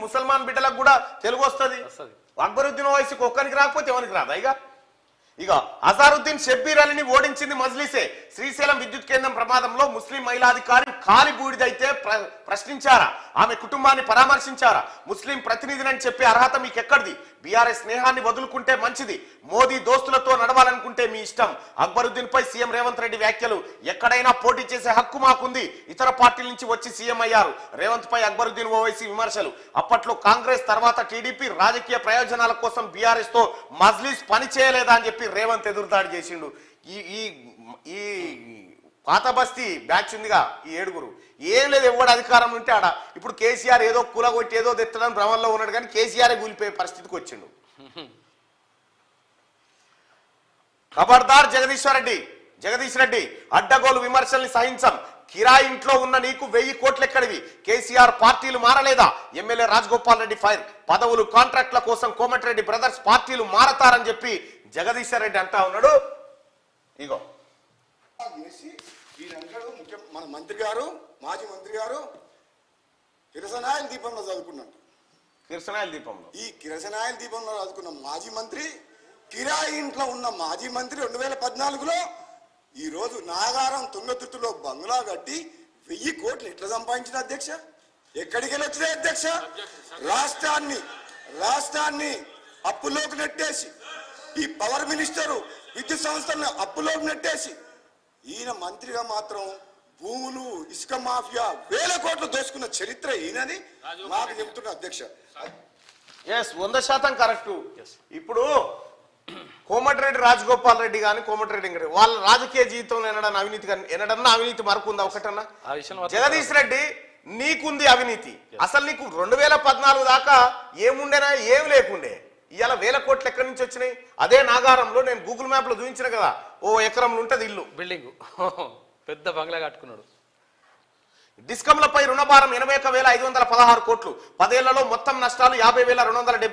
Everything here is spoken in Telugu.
ముసల్మాన్ బిడ్డలకు కూడా తెలుగు వస్తుంది. అక్బరుద్దీన్ ఓవైసీకి ఒక్కరికి రాకపోతే ఎవరికి రాదా? ఇక అజారుద్దీన్ షబ్బీర్ అలీని ఓడించింది మజ్లిసే. శ్రీశైలం విద్యుత్ కేంద్రం ప్రమాదంలో ముస్లిం మహిళాధికారి కాలి బూడిదైతే ప్రశ్నించారా? ఆమె కుటుంబాన్ని పరామర్శించారా? ముస్లిం ప్రతినిధిని చెప్పే అర్హత మీకు ఎక్కడిది? బీఆర్ఎస్ స్నేహాన్ని వదులుకుంటే మంచిది, మోదీ దోస్తులతో నడవాలనుకుంటే మీ ఇష్టం. అక్బరుద్దీన్ పై సీఎం రేవంత్ రెడ్డి వ్యాఖ్యలు. ఎక్కడైనా పోటీ చేసే హక్కు మాకుంది, ఇతర పార్టీల నుంచి వచ్చి సీఎం అయ్యారు. రేవంత్ పై అక్బరుద్దీన్ ఓవైసీ విమర్శలు. అప్పట్లో కాంగ్రెస్ తర్వాత టీడీపీ రాజకీయ ప్రయోజనాల కోసం బీఆర్ఎస్ తో మజ్లిస్ పని చేయలేదా అని చెప్పి రేవంత్ ఎదురుదాడి చేసిండు. ఈ పాత బస్తీ బ్యాచ్ ఉందిగా, ఈ 7 ఏం లేదు, ఎవడు అధికారం ఉంటే ఆడ. ఇప్పుడు కేసీఆర్ ఏదో కూలగొట్టి ఏదో తెత్తడానికి భ్రమంలో ఉన్నాడు, కానీ కేసీఆర్ కూలిపోయే పరిస్థితికి వచ్చిండు. ఖబర్దార్ జగదీష్ రెడ్డి అడ్డగోలు విమర్శల్ని సహించం. కిరాయి ఇంట్లో ఉన్న నీకు 1000 కోట్లు ఎక్కడివి? కేసీఆర్ పార్టీలు మారలేదా? MLA Rajagopal Reddy fire. పదవులు కాంట్రాక్ట్ల కోసం కోమటిరెడ్డి బ్రదర్స్ పార్టీలు మారతారని చెప్పి జగదీశ్వర్ రెడ్డి అంటా ఉన్నాడు. ఇగో మన మంత్రి గారు, మాజీ మంత్రి గారు కిరసనాయల దీపంలో చదువుకున్నట్టు. ఈ కిరసనాయల దీపంలో చదువుకున్న మాజీ మంత్రి, కిరాయి ఇంట్లో ఉన్న మాజీ మంత్రి 2014లో ఈ రోజు నాగారం తుంగతుర్తిలో బంగ్లా కట్టి 1000 కోట్లు ఎట్లా సంపాదించిన అధ్యక్ష? ఎక్కడికి వెళ్ళి వచ్చినాయి అధ్యక్ష? రాష్ట్రాన్ని అప్పులోకి నెట్టేసి, ఈ పవర్ మినిస్టరు విద్యుత్ సంస్థలను అప్పులోకి నెట్టేసి, ఈయన మంత్రిగా మాత్రం భూములు, ఇసుక మాఫియా 1000 కోట్లు దోసుకున్న చరిత్ర ఈయనది నాకు చెప్తున్నా అధ్యక్ష. 100% కరెక్ట్. ఇప్పుడు కోమటిరెడ్డి రాజగోపాల్ రెడ్డి కానీ కోమటిరెడ్డి గారు వాళ్ళ రాజకీయ జీవితంలో ఎన్నడన్నా అవినీతి మరకుందా? ఒకటన్నా? జగదీష్ రెడ్డి నీకుంది అవినీతి. అసలు నీకు 2014 దాకా ఏముండేనా? ఏమి లేకుండే. ఇవాళ 1000 కోట్లు ఎక్కడి నుంచి వచ్చినాయి? అదే నాగారంలో నేను గూగుల్ మ్యాప్ లో చూపించిన కదా, ఓ ఎకరంలో ఉంటది ఇల్లు, బిల్డింగ్, పెద్ద బంగ్లా కట్టుకున్నాడు. డిస్కంలపై రుణభారం 81,516 కోట్లు. 10 ఏళ్లలో మొత్తం నష్టాలు 50,270.